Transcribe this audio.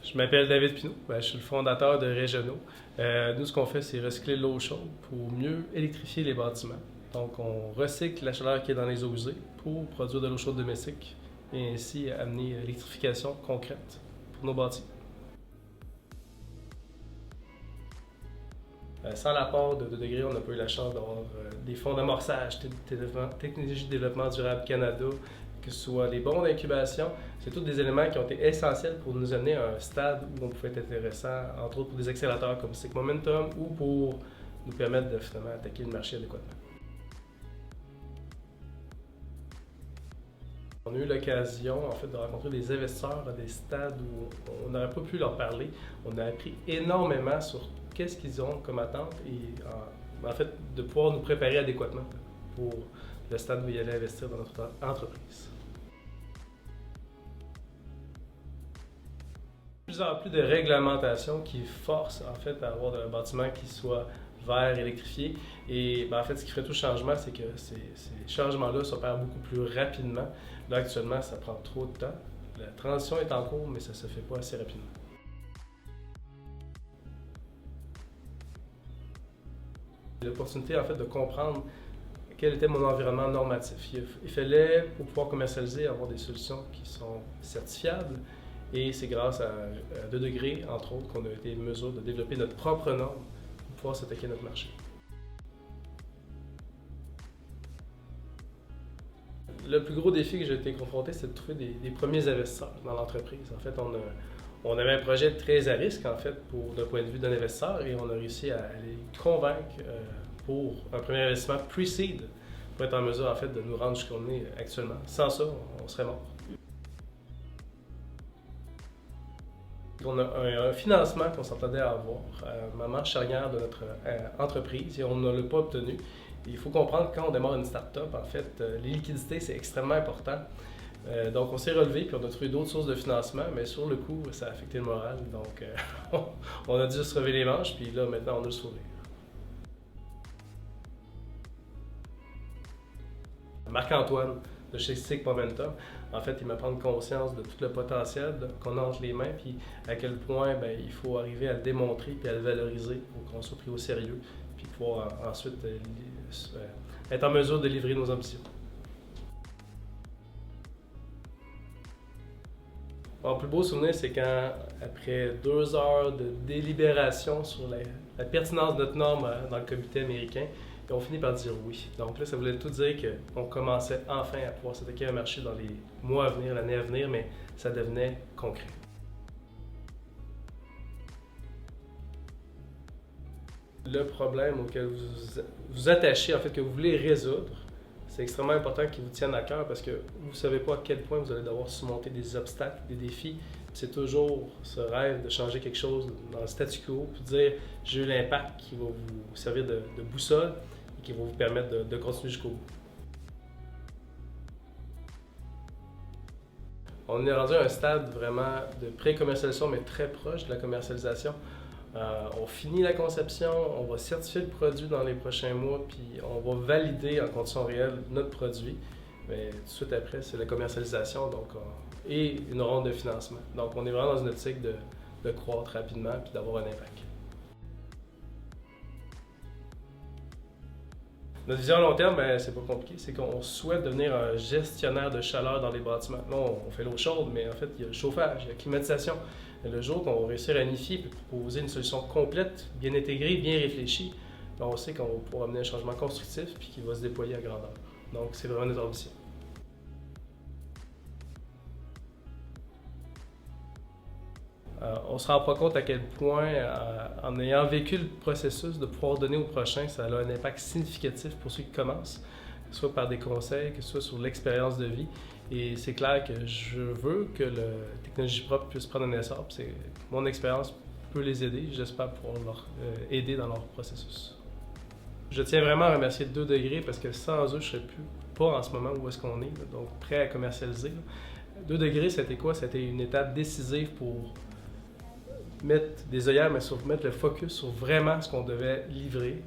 Je m'appelle David Pinault, je suis le fondateur de Régionaux. Nous, ce qu'on fait, c'est recycler l'eau chaude pour mieux électrifier les bâtiments. Donc, on recycle la chaleur qui est dans les eaux usées pour produire de l'eau chaude domestique et ainsi amener l'électrification concrète pour nos bâtiments. Sans l'apport de 2 degrés, on n'a pas eu la chance d'avoir des fonds d'amorçage, Technologie de développement durable Canada, que ce soit les bons d'incubation. C'est tous des éléments qui ont été essentiels pour nous amener à un stade où on pouvait être intéressant, entre autres pour des accélérateurs comme SIC Momentum ou pour nous permettre de finalement attaquer le marché adéquatement. On a eu l'occasion en fait, de rencontrer des investisseurs à des stades où on n'aurait pas pu leur parler. On a appris énormément sur qu'est-ce qu'ils ont comme attente et en fait de pouvoir nous préparer adéquatement pour le stade où ils allaient investir dans notre entreprise. De plus en plus de réglementations qui forcent en fait à avoir un bâtiment qui soit vert, électrifié. Et en fait, ce qui ferait tout le changement, c'est que ces changements-là s'opèrent beaucoup plus rapidement. Là, actuellement, ça prend trop de temps. La transition est en cours, mais ça ne se fait pas assez rapidement. L'opportunité, en fait, de comprendre quel était mon environnement normatif. Il fallait, pour pouvoir commercialiser, avoir des solutions qui sont certifiables. Et c'est grâce à 2 degrés, entre autres, qu'on a été en mesure de développer notre propre norme pour pouvoir s'attaquer à notre marché. Le plus gros défi que j'ai été confronté, c'est de trouver des premiers investisseurs dans l'entreprise. En fait, on avait un projet très à risque, en fait, d'un point de vue d'un investisseur, et on a réussi à les convaincre pour un premier investissement pre-seed, pour être en mesure, en fait, de nous rendre jusqu'où on est actuellement. Sans ça, on serait mort. On a un financement qu'on s'entendait à avoir à un moment charnière de notre entreprise et on ne l'a pas obtenu. Il faut comprendre que quand on démarre une start-up, en fait, les liquidités, c'est extrêmement important. Donc, on s'est relevé puis on a trouvé d'autres sources de financement, mais sur le coup, ça a affecté le moral. Donc, on a dû se relever les manches, puis là, maintenant, on a le sourire. Marc-Antoine de chez SIC Momentum, en fait, il m'a pris conscience de tout le potentiel qu'on a entre les mains, puis à quel point il faut arriver à le démontrer puis à le valoriser pour qu'on soit pris au sérieux, puis pouvoir ensuite être en mesure de livrer nos ambitions. Mon plus beau souvenir, c'est quand, après 2 heures de délibération sur la pertinence de notre norme dans le comité américain, ils ont fini par dire oui. Donc là, ça voulait tout dire qu'on commençait enfin à pouvoir s'attaquer à un marché dans les mois à venir, l'année à venir, mais ça devenait concret. Le problème auquel vous vous attachez, en fait, que vous voulez résoudre, c'est extrêmement important qu'il vous tienne à cœur parce que vous ne savez pas à quel point vous allez devoir surmonter des obstacles, des défis. C'est toujours ce rêve de changer quelque chose dans le statu quo, puis de dire j'ai eu l'impact qui va vous servir de boussole et qui va vous permettre de continuer jusqu'au bout. On est rendu à un stade vraiment de pré-commercialisation, mais très proche de la commercialisation. On finit la conception, on va certifier le produit dans les prochains mois, puis on va valider en conditions réelles notre produit. Mais tout de suite après, c'est la commercialisation et une ronde de financement. Donc, on est vraiment dans une optique de croître rapidement puis d'avoir un impact. Notre vision à long terme, c'est pas compliqué, c'est qu'on souhaite devenir un gestionnaire de chaleur dans les bâtiments. Là, on fait l'eau chaude, mais en fait, il y a le chauffage, il y a la climatisation. Et le jour qu'on va réussir à unifier et proposer une solution complète, bien intégrée, bien réfléchie, on sait qu'on va pouvoir amener un changement constructif et qui va se déployer à grandeur. Donc, c'est vraiment notre ambition. On ne se rend pas compte à quel point, en ayant vécu le processus de pouvoir donner au prochain, ça a un impact significatif pour ceux qui commencent, que ce soit par des conseils, que ce soit sur l'expérience de vie. Et c'est clair que je veux que la technologie propre puisse prendre un essor. Mon expérience peut les aider. J'espère pouvoir leur aider dans leur processus. Je tiens vraiment à remercier 2 degrés parce que sans eux, je ne serais pas en ce moment où est-ce qu'on est, donc prêt à commercialiser. 2 degrés, c'était quoi? C'était une étape décisive pour mettre des œillères, mais mettre le focus sur vraiment ce qu'on devait livrer